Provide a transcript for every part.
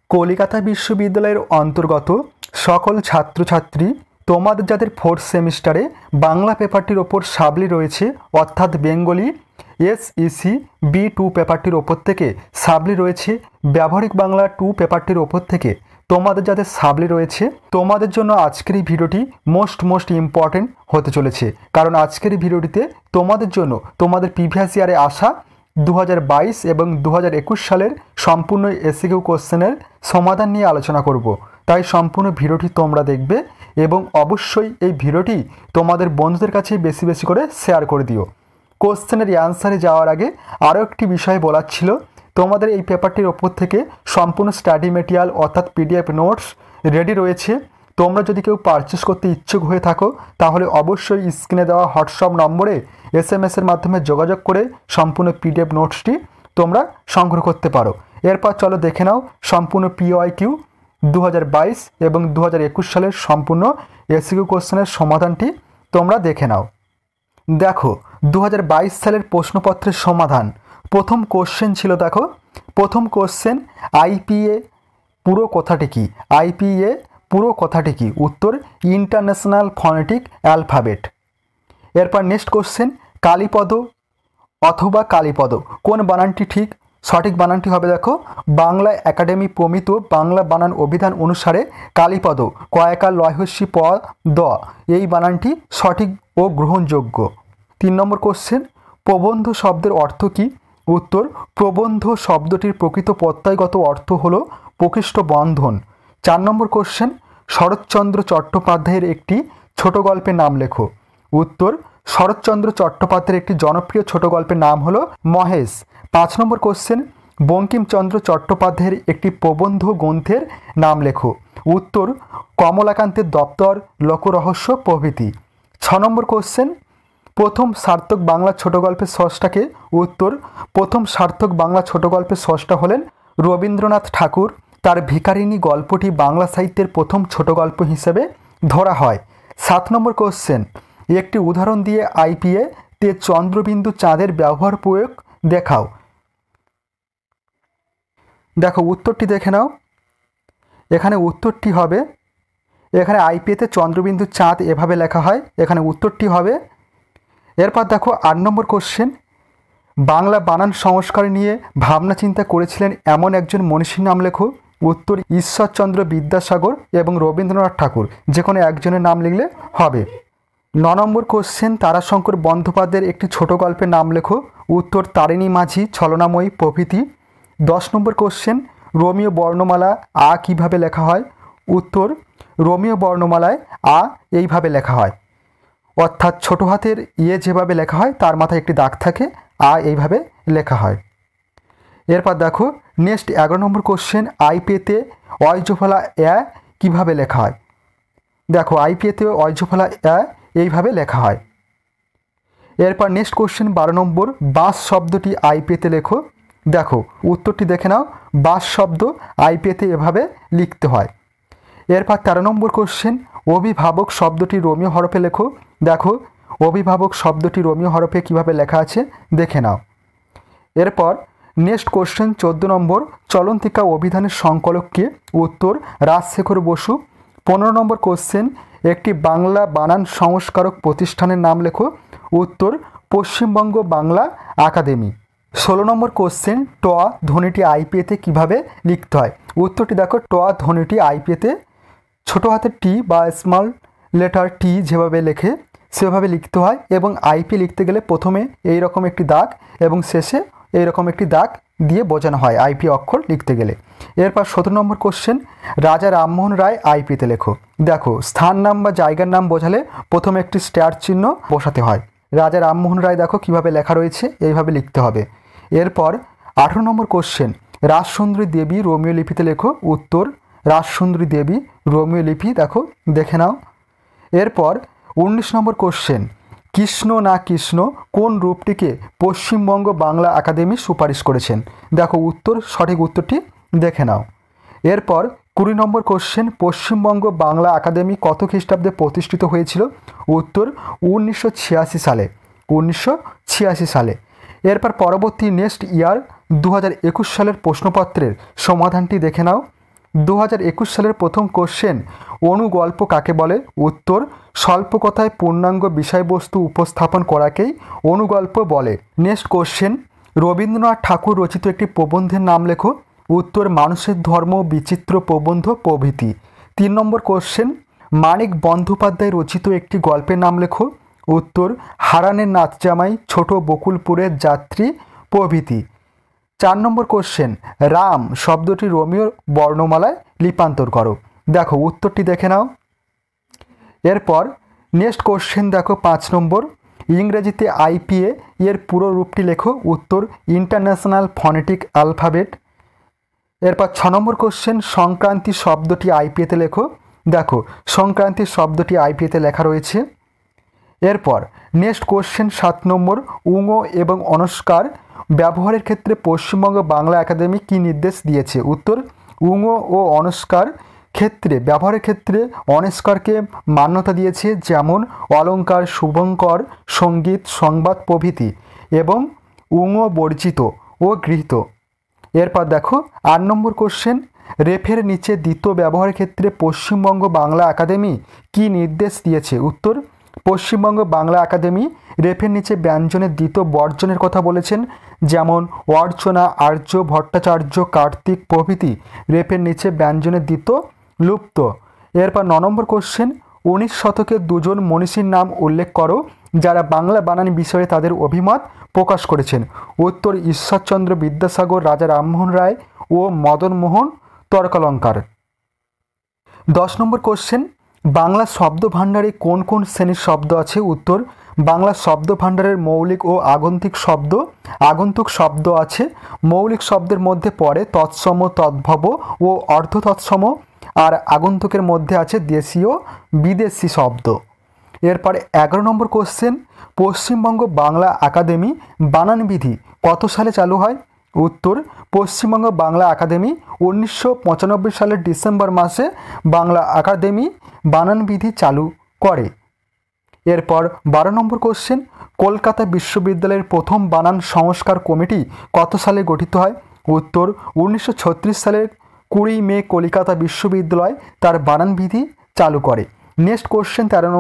কলিকাতা বিশ্ববিদ্যালয়ের অন্তর্গত সকল ছাত্রছাত্রী তোমাদের যাদের ফোর্থ সেমিস্টারে বাংলা পেপারটির ওপর সাবলি রয়েছে, অর্থাৎ বেঙ্গলি SEC B2 পেপারটির ওপর থেকে সাবলি রয়েছে, ব্যবহারিক বাংলা 2 পেপারটির ওপর থেকে তোমাদের যাদের সাবলি রয়েছে, তোমাদের জন্য আজকের এই ভিডিওটি মোস্ট ইম্পর্টেন্ট হতে চলেছে। কারণ আজকের এই ভিডিওটিতে তোমাদের জন্য তোমাদের প্রিভিয়াস ইয়ারে আসা 2022 এবং 2021 সালের সম্পূর্ণ এসিকিউ কোশ্চেনের সমাধান নিয়ে আলোচনা করব। তাই সম্পূর্ণ ভিডিওটি তোমরা দেখবে এবং অবশ্যই এই ভিডিওটি তোমাদের বন্ধুদের কাছে বেশি বেশি করে শেয়ার করে দিও। কোশ্চেনের অ্যান্সারে যাওয়ার আগে আরও একটি বিষয় বলার ছিল, তোমাদের এই পেপারটির ওপর থেকে সম্পূর্ণ স্টাডি মেটেরিয়াল অর্থাৎ PDF নোটস রেডি রয়েছে। তোমরা যদি কেউ পারচেস করতে ইচ্ছুক হয়ে থাকো তাহলে অবশ্যই স্ক্রিনে দেওয়া হোয়াটসঅ্যাপ নম্বরে SMS-এর মাধ্যমে যোগাযোগ করে সম্পূর্ণ PDF নোটসটি তোমরা সংগ্রহ করতে পারো। এরপর চলো দেখে নাও সম্পূর্ণ PYQ 2022 এবং 2021 সালের সম্পূর্ণ এসিকিউ কোশ্চেনের সমাধানটি তোমরা দেখে নাও। দেখো 2022 সালের প্রশ্নপত্রের সমাধান। প্রথম কোশ্চেন ছিল, দেখো প্রথম কোশ্চেন, IPA পুরো কথাটি কি? IPA পুরো কথাটি কি? উত্তর ইন্টারন্যাশনাল ফনেটিক অ্যালফাবেট। এরপর নেক্সট কোশ্চেন, কালীপদ অথবা কালীপদ কোন বানানটি ঠিক? সঠিক বানানটি হবে, দেখো বাংলা একাডেমি প্রমিত বাংলা বানান অভিধান অনুসারে কালীপদ কয়াকার লয়হস্যি প দ এই বানানটি সঠিক ও গ্রহণযোগ্য। 3 নম্বর কোশ্চেন, প্রবন্ধ শব্দের অর্থ কি? উত্তর প্রবন্ধ শব্দটির প্রকৃত প্রত্যয়গত অর্থ হলো প্রকৃষ্ট বন্ধন। 4 নম্বর কোশ্চেন, শরৎচন্দ্র চট্টোপাধ্যায়ের একটি ছোট গল্পের নাম লেখো। উত্তর শরৎচন্দ্র চট্টোপাধ্যায়ের একটি জনপ্রিয় ছোট গল্পের নাম হলো মহেশ। 5 নম্বর কোশ্চেন, বঙ্কিমচন্দ্র চট্টোপাধ্যায়ের একটি প্রবন্ধ গ্রন্থের নাম লেখো। উত্তর কমলাকান্তের দপ্তর, লোকরহস্য প্রভৃতি। 6 নম্বর কোশ্চেন, প্রথম সার্থক বাংলা ছোট গল্পের স্রষ্টাকে? উত্তর প্রথম সার্থক বাংলা ছোট গল্পের স্রষ্টা হলেন রবীন্দ্রনাথ ঠাকুর। তার ভিখারিনী গল্পটি বাংলা সাহিত্যের প্রথম ছোট গল্প হিসেবে ধরা হয়। 7 নম্বর কোশ্চেন, একটি উদাহরণ দিয়ে IPA তে চন্দ্রবিন্দু চাঁদের ব্যবহার প্রয়োগ দেখাও। দেখো উত্তরটি দেখে নাও। এখানে উত্তরটি হবে, এখানে IPA তে চন্দ্রবিন্দু চাঁদ এভাবে লেখা হয়, এখানে উত্তরটি হবে। এরপর দেখো 8 নম্বর কোশ্চেন, বাংলা বানান সংস্কার নিয়ে ভাবনা চিন্তা করেছিলেন এমন একজন মনীষীর নাম লেখো। উত্তর ঈশ্বরচন্দ্র বিদ্যাসাগর এবং রবীন্দ্রনাথ ঠাকুর, যে কোনো একজনের নাম লিখলে হবে। 9 নম্বর কোশ্চেন, তারাশঙ্কর বন্দ্যোপাধ্যায়ের একটি ছোট গল্পের নাম লেখো। উত্তর তারিণী মাঝি, ছলনাময়ী প্রভৃতি। 10 নম্বর কোশ্চেন, রোমীয় বর্ণমালা আ কিভাবে লেখা হয়? উত্তর রোমীয় বর্ণমালায় আ এইভাবে লেখা হয়, অর্থাৎ ছোট হাতের যেভাবে লেখা হয় তার মাথায় একটি দাগ থাকে, আ এইভাবে লেখা হয়। এরপর দেখো নেক্সট 11 নম্বর কোশ্চেন, IPA তে অয়জফলা অ্যা কীভাবে লেখা হয়? দেখো IPA তে অয়জফলা অ্যা এইভাবে লেখা হয়। এরপর নেক্সট কোশ্চেন 12 নম্বর, বাঁশ শব্দটি IPA তে লেখো। দেখো উত্তরটি দেখে নাও, বাঁশ শব্দ IPA তে এভাবে লিখতে হয়। এরপর 13 নম্বর কোশ্চেন, অভিভাবক শব্দটি রোমীয় হরফে লেখো। দেখো অভিভাবক শব্দটি রোমীয় হরফে কিভাবে লেখা আছে দেখে নাও। এরপর নেক্সট কোশ্চেন 14 নম্বর, চলন্তিকা অভিধানের সংকলক কে? উত্তর রাজশেখর বসু। 15 নম্বর কোশ্চেন, একটি বাংলা বানান সংস্কারক প্রতিষ্ঠানের নাম লেখো। উত্তর পশ্চিমবঙ্গ বাংলা একাডেমি। 16 নম্বর কোশ্চেন, ট ধ্বনিটি IPA তে কীভাবে লিখতে হয়? উত্তরটি দেখো, ট ধ্বনিটি IPA তে ছোট হাতের টি বা স্মল লেটার টি যেভাবে লেখে সেভাবে লিখতে হয়, এবং IPA লিখতে গেলে প্রথমে এই রকম একটি দাগ এবং শেষে এই রকম একটি দাগ দিয়ে বোঝানো হয় IPA অক্ষর লিখতে গেলে। এরপর 17 নম্বর কোশ্চেন, রাজা রামমোহন রায় IPA তে লেখো। দেখো স্থান নাম বা জায়গার নাম বোঝালে প্রথমে একটি স্টার চিহ্ন বসাতে হয়। রাজা রামমোহন রায় দেখো কিভাবে লেখা রয়েছে, এইভাবে লিখতে হবে। এরপর 18 নম্বর কোশ্চেন, রাজসুন্দরী দেবী রোমীয় লিপিতে লেখো। উত্তর রাজসুন্দরী দেবী রোমীয় লিপি, দেখো দেখে নাও। এরপর 19 নম্বর কোশ্চেন, কৃষ্ণ না কৃষ্ণ কোন রূপটিকে পশ্চিমবঙ্গ বাংলা একাডেমি সুপারিশ করেছেন? দেখো উত্তর সঠিক উত্তরটি দেখে নাও। এরপর 20 নম্বর কোশ্চেন, পশ্চিমবঙ্গ বাংলা একাডেমি কত খ্রিস্টাব্দে প্রতিষ্ঠিত হয়েছিল? উত্তর 1986 সালে। 1986 সালে। এরপর পরবর্তী নেক্সট ইয়ার 2021 সালের প্রশ্নপত্রের সমাধানটি দেখে নাও। 2021 সালের প্রথম কোশ্চেন, অনুগল্প কাকে বলে? উত্তর, স্বল্প কথায় পূর্ণাঙ্গ বিষয়বস্তু উপস্থাপন করাকেই অনুগল্প বলে। নেক্সট কোশ্চেন, রবীন্দ্রনাথ ঠাকুর রচিত একটি প্রবন্ধের নাম লেখো। উত্তর, মানুষের ধর্ম, বিচিত্র প্রবন্ধ প্রভৃতি। 3 নম্বর কোশ্চেন, মানিক বন্দ্যোপাধ্যায় রচিত একটি গল্পের নাম লেখো। উত্তর, হারানের নাচজামাই, ছোট বকুলপুরের যাত্রী প্রভৃতি। 4 নম্বর কোশ্চেন, রাম শব্দটি রোমিওর বর্ণমালায় লিপান্তর করো। দেখো উত্তরটি দেখে নাও। এরপর নেক্সট কোশ্চেন দেখো 5 নম্বর, ইংরেজিতে আইপিএ এর পুরো রূপটি লেখো। উত্তর, ইন্টারন্যাশনাল ফনেটিক অ্যালফাবেট। এরপর 6 নম্বর কোশ্চেন, সংক্রান্তি শব্দটি আইপিএতে লেখো। দেখো সংক্রান্তি শব্দটি আইপিএতে লেখা রয়েছে। এরপর নেক্সট কোশ্চেন 7 নম্বর, উঙো এবং অনস্কার ব্যবহারের ক্ষেত্রে পশ্চিমবঙ্গ বাংলা একাডেমি কী নির্দেশ দিয়েছে? উত্তর, উঙো ও অনস্কার ক্ষেত্রে ব্যবহারের ক্ষেত্রে অনস্কারকে মান্যতা দিয়েছে, যেমন অলঙ্কার, শুভঙ্কর, সঙ্গীত, সংবাদ প্রভৃতি, এবং উঙো বর্জিত ও গৃহীত। এরপর দেখো 8 নম্বর কোশ্চেন, রেফের নিচে দ্বিতীয় ব্যবহারের ক্ষেত্রে পশ্চিমবঙ্গ বাংলা একাডেমি কী নির্দেশ দিয়েছে? উত্তর, পশ্চিমবঙ্গ বাংলা একাডেমি রেফের নিচে ব্যঞ্জনের দ্বিতীয় বর্জনের কথা বলেছেন, যেমন অর্চনা, আর্য, ভট্টাচার্য, কার্তিক প্রভৃতি রেফের নিচে ব্যঞ্জনের দ্বিতীয় লুপ্ত। এরপর 9 নম্বর কোশ্চেন, 19 শতকের দুজন মনীষীর নাম উল্লেখ করো যারা বাংলা বানান বিষয়ে তাদের অভিমত প্রকাশ করেছেন। উত্তর, ঈশ্বরচন্দ্র বিদ্যাসাগর, রাজা রামমোহন রায় ও মদনমোহন তর্কালঙ্কার। 10 নম্বর কোশ্চেন, বাংলা শব্দ ভাণ্ডারে কোন কোন শ্রেণীর শব্দ আছে? উত্তর, বাংলা শব্দ ভাণ্ডারের মৌলিক ও আগন্তুক শব্দ আছে। মৌলিক শব্দের মধ্যে পড়ে তৎসম, তদ্ভব ও অর্ধ তৎসম, আর আগন্তুকের মধ্যে আছে দেশীয়, বিদেশি শব্দ। এরপর 11 নম্বর কোশ্চেন, পশ্চিমবঙ্গ বাংলা একাডেমি বানানবিধি কত সালে চালু হয়? উত্তর, পশ্চিমবঙ্গ বাংলা একাডেমি 1995 সালের ডিসেম্বর মাসে বাংলা একাডেমি বানানবিধি চালু করে। এরপর 12 নম্বর কোশ্চেন, কলকাতা বিশ্ববিদ্যালয়ের প্রথম বানান সংস্কার কমিটি কত সালে গঠিত হয়? উত্তর, 1936 সালের 20 মে কলকাতা বিশ্ববিদ্যালয় তার বানানবিধি চালু করে। নেক্সট কোশ্চেন 13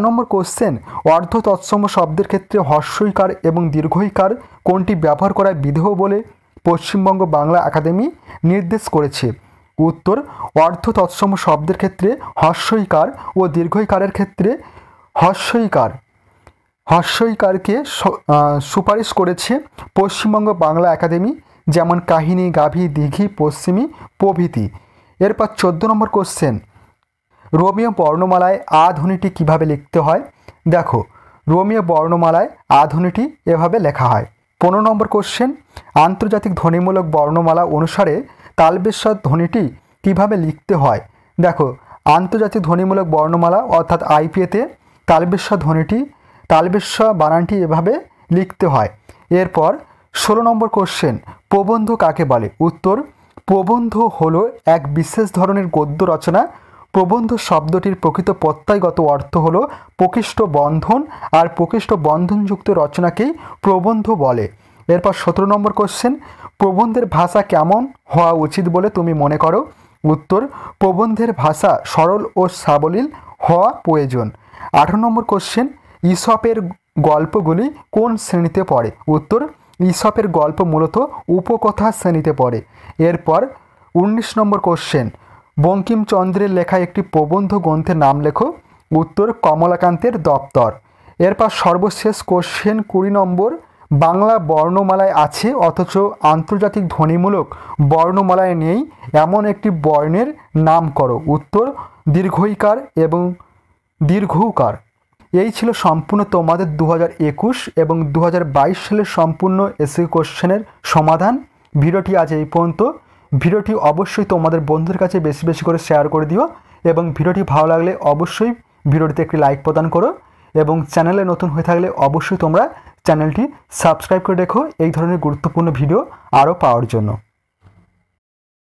নম্বর কোশ্চেন, অর্ধ তৎসম শব্দের ক্ষেত্রে হ্রস্বইকার এবং দীর্ঘইকার কোনটি ব্যবহার করা বিধেয় বলে পশ্চিমবঙ্গ বাংলা একাডেমি নির্দেশ করেছে? উত্তর, অর্ধ তৎসম শব্দের ক্ষেত্রে হ্রস্বইকার ও দীর্ঘইকারের ক্ষেত্রে হ্রস্বইকারকে সুপারিশ করেছে পশ্চিমবঙ্গ বাংলা একাডেমি, যেমন কাহিনী, গাভী, দিঘি, পশ্চিমী প্রভৃতি। এরপর 14 নম্বর কোশ্চেন, রোমীয় বর্ণমালায় আ ধ্বনিটি কীভাবে লিখতে হয়? দেখো রোমীয় বর্ণমালায় আ ধ্বনিটি এভাবে লেখা হয়। 15 নম্বর কোশ্চেন, আন্তর্জাতিক ধ্বনিমূলক বর্ণমালা অনুসারে তালবেশ্বা ধ্বনিটি কীভাবে লিখতে হয়? দেখো আন্তর্জাতিক ধ্বনিমূলক বর্ণমালা অর্থাৎ আইপিএতে তালবেশ্বা বানানটি এভাবে লিখতে হয়। এরপর 16 নম্বর কোশ্চেন, প্রবন্ধ কাকে বলে? উত্তর, প্রবন্ধ হলো এক বিশেষ ধরনের গদ্য রচনা। প্রবন্ধ শব্দটির প্রকৃত প্রত্যয়গত অর্থ হলো প্রকৃষ্ট বন্ধন, আর প্রকৃষ্ট বন্ধনযুক্ত রচনাকেই প্রবন্ধ বলে। এরপর 17 নম্বর কোশ্চেন, প্রবন্ধের ভাষা কেমন হওয়া উচিত বলে তুমি মনে করো? উত্তর, প্রবন্ধের ভাষা সরল ও সাবলীল হওয়া প্রয়োজন। 18 নম্বর কোশ্চেন, ঈশপের গল্পগুলি কোন শ্রেণীতে পড়ে? উত্তর, ঈশপের গল্প মূলত উপকথা শ্রেণীতে পড়ে। এরপর 19 নম্বর কোশ্চেন, বঙ্কিমচন্দ্রের লেখা একটি প্রবন্ধ গ্রন্থের নাম লেখো। উত্তর, কমলাকান্তের দপ্তর। এরপর সর্বশেষ কোশ্চেন 20 নম্বর, বাংলা বর্ণমালায় আছে অথচ আন্তর্জাতিক ধ্বনিমূলক বর্ণমালায় নেই এমন একটি বর্ণের নাম করো। উত্তর, দীর্ঘইকার এবং দীর্ঘৌকার। এই ছিল সম্পূর্ণ তোমাদের 2021 এবং 2022 সালের সম্পূর্ণ এসএ কোশ্চেনের সমাধান। ভিডিওটি আজ এই পর্যন্ত। ভিডিওটি অবশ্যই তোমাদের বন্ধুদের কাছে বেশি বেশি করে শেয়ার করে দিও, এবং ভিডিওটি ভালো লাগলে অবশ্যই ভিডিওটিতে একটি লাইক প্রদান করো, এবং চ্যানেলে নতুন হয়ে থাকলে অবশ্যই তোমরা চ্যানেলটি সাবস্ক্রাইব করে রেখো এই ধরনের গুরুত্বপূর্ণ ভিডিও আরও পাওয়ার জন্য।